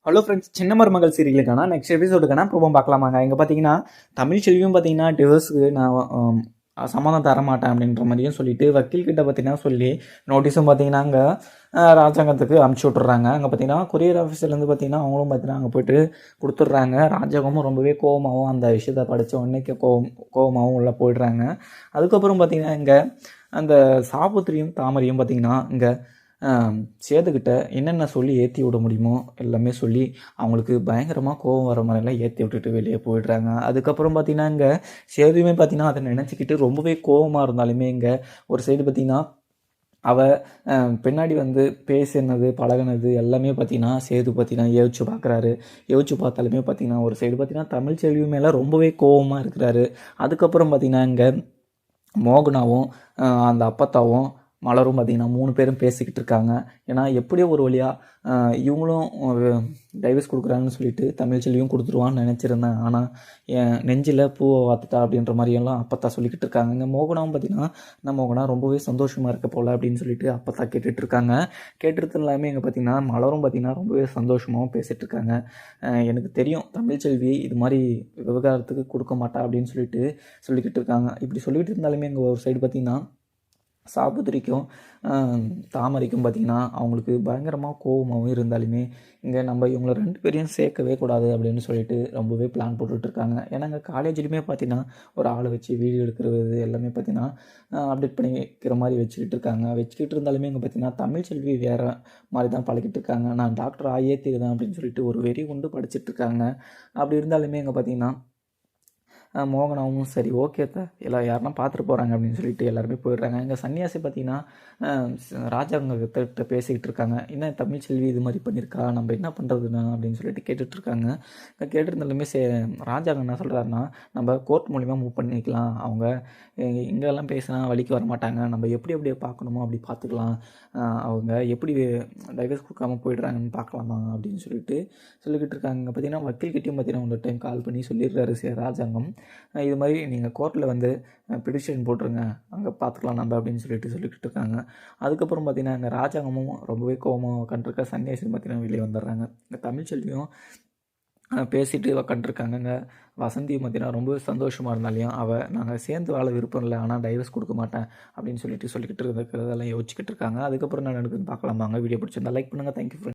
Hello friends, சின்ன மருமகள் சீரியலுக்கான next எபிசோடுக்கான promo பார்க்கலாமாங்க. இங்கே பார்த்தீங்கன்னா தமிழ் செல்வியும் பார்த்தீங்கன்னா டிவோர்ஸுக்கு நான் சம்மதம் தரமாட்டேன் அப்படின்ற மாதிரியும் சொல்லிட்டு வக்கீல்கிட்ட பார்த்தீங்கன்னா சொல்லி நோட்டீஸும் பார்த்தீங்கன்னா அங்கே ராஜாங்கத்துக்கு அமுச்சு விட்டுறாங்க. அங்கே பார்த்தீங்கன்னா கொரியர் ஆஃபீஸர்லேருந்து பார்த்தீங்கன்னா அவங்களும் பார்த்தீங்கன்னா அங்கே போய்ட்டு கொடுத்துட்றாங்க. ராஜாங்கமும் ரொம்பவே கோவமாகவும் அந்த விஷயத்தை படித்த உடனே கோவமாகவும் உள்ளே போயிடுறாங்க. அதுக்கப்புறம் பார்த்தீங்கன்னா இங்கே அந்த சாபுத்திரியும் தாமரையும் பார்த்தீங்கன்னா இங்கே சேதுக்கிட்ட என்னென்ன சொல்லி ஏற்றி விட முடியுமோ எல்லாமே சொல்லி அவங்களுக்கு பயங்கரமாக கோவம் வர மாதிரிலாம் ஏற்றி விட்டுட்டு வெளியே போயிடுறாங்க. அதுக்கப்புறம் பார்த்திங்கன்னா இங்கே சேதுமே பார்த்திங்கன்னா அதை நினச்சிக்கிட்டு ரொம்பவே கோவமாக இருந்தாலுமே இங்கே ஒரு சைடு பார்த்திங்கன்னா அவள் பின்னாடி வந்து பேசினது பழகினது எல்லாமே பார்த்திங்கன்னா சேது பார்த்திங்கன்னா யோசிச்சு பார்க்குறாரு. யோசிச்சு பார்த்தாலுமே பார்த்திங்கன்னா ஒரு சைடு பார்த்திங்கன்னா தமிழ் செல்வி மேலே ரொம்பவே கோவமாக இருக்கிறாரு. அதுக்கப்புறம் பார்த்திங்கன்னா இங்கே மோகனாவும் அந்த அப்பத்தாவும் மலரும் பார்த்திங்கன்னா 3 பேரும் பேசிக்கிட்டு இருக்காங்க. ஏன்னா எப்படியோ ஒரு வழியாக இவங்களும் டைவர்ஸ் கொடுக்குறாங்கன்னு சொல்லிட்டு தமிழ்ச்செல்வியும் கொடுத்துருவான்னு நினச்சிருந்தேன். ஆனால் என் நெஞ்சில் பூவை வாத்துட்டா அப்படின்ற மாதிரியெல்லாம் அப்பத்தா சொல்லிக்கிட்டு இருக்காங்க. இங்கே மோகனாவும் பார்த்திங்கன்னா நம்ம மோகனா ரொம்பவே சந்தோஷமாக இருக்க போல் அப்படின்னு சொல்லிட்டு அப்பத்தா கேட்டுட்ருக்காங்க. கேட்டுறது எல்லாமே இங்கே பார்த்திங்கன்னா மலரும் பார்த்திங்கன்னா ரொம்பவே சந்தோஷமாகவும் பேசிகிட்டு இருக்காங்க. எனக்கு தெரியும் தமிழ்ச்செல்வி இது மாதிரி விவகாரத்துக்கு கொடுக்க மாட்டா அப்படின்னு சொல்லிக்கிட்டு இருக்காங்க. இப்படி சொல்லிக்கிட்டு இருந்தாலுமே இங்கே ஒரு சைடு பார்த்திங்கன்னா சாபுத்திரிக்கும் தாமரைக்கும் பார்த்திங்கன்னா அவங்களுக்கு பயங்கரமாக கோபமாகவும் இருந்தாலுமே இங்கே நம்ம இவங்களை 2 பேரையும் சேர்க்கவே கூடாது அப்படின்னு சொல்லிட்டு ரொம்பவே பிளான் போட்டுட்ருக்காங்க. ஏன்னா இங்கே காலேஜ்லேயுமே பார்த்திங்கன்னா ஒரு ஆளை வச்சு வீடியோ எடுக்கிறது எல்லாமே பார்த்திங்கன்னா அப்டேட் பண்ணி வைக்கிற மாதிரி வச்சுக்கிட்டு இருந்தாலுமே இங்கே பார்த்திங்கன்னா தமிழ் செல்வி வேறு மாதிரி தான் பழகிட்டு இருக்காங்க. நான் டாக்டர் ஆகியே தீருதான் அப்படின்னு சொல்லிட்டு ஒரு வெறி கொண்டு படிச்சுட்ருக்காங்க. அப்படி இருந்தாலுமே இங்கே பார்த்திங்கன்னா மோகனாவும் சரி ஓகே எல்லாம் யாருன்னா பார்த்துட்டு போகிறாங்க அப்படின்னு சொல்லிட்டு எல்லாருமே போயிடுறாங்க. இங்கே சன்னியாசி பார்த்திங்கன்னா ராஜாங்கத்திட்ட பேசிக்கிட்டு இருக்காங்க. என்ன தமிழ்ச்செல்வி இது மாதிரி பண்ணியிருக்கா, நம்ம என்ன பண்ணுறதுண்ணா அப்படின்னு சொல்லிட்டு கேட்டுட்ருக்காங்க. கேட்டிருந்தாலுமே ராஜாங்க என்ன சொல்கிறாருன்னா நம்ம கோர்ட் மூலிமா மூவ் பண்ணிக்கலாம். அவங்க இங்கெல்லாம் பேசினா வழிக்கு வர மாட்டாங்க. நம்ம எப்படி பார்க்கணுமோ அப்படி பார்த்துக்கலாம். அவங்க எப்படி டைவர்ஸ் கொடுக்காமல் போயிடுறாங்கன்னு பார்க்கலாமா அப்படின்னு சொல்லிக்கிட்டு இருக்காங்க. பார்த்திங்கன்னா வக்கீல்கிட்டையும் பார்த்திங்கன்னா ஒரு டைம் கால் பண்ணி சொல்லிடுறாரு ராஜாங்கம். இது மாதிரி நீங்கள் கோர்ட்டில் வந்து பிடிஷன் போட்டுருங்க, அங்கே பார்த்துக்கலாம் நம்ம அப்படின்னு சொல்லிக்கிட்டு இருக்காங்க. அதுக்கப்புறம் பார்த்திங்கன்னா இந்த ராஜாங்கமும் ரொம்பவே கோபமாக உட்காந்துருக்க சன்னியாசி பார்த்திங்கன்னா வெளியே வந்துடுறாங்க. இந்த தமிழ்ச்செல்வியும் பேசிட்டு உக்காண்ட்ருக்காங்கங்க. வசந்தியும் பார்த்திங்கன்னா ரொம்ப சந்தோஷமாக இருந்தாலையும் நாங்கள் சேர்ந்து வாழ விருப்பம் இல்லை, ஆனால் டைவர்ஸ் கொடுக்க மாட்டேன் அப்படின்னு சொல்லிக்கிட்டு இருக்கிறதெல்லாம் யோசிச்சுக்கிட்டு இருக்காங்க. அதுக்கப்புறம் என்ன நடக்குதுன்னு பார்க்கலாமாங்க. வீடியோ பிடிச்சிருந்தா லைக் பண்ணுங்கள். Thank you friends.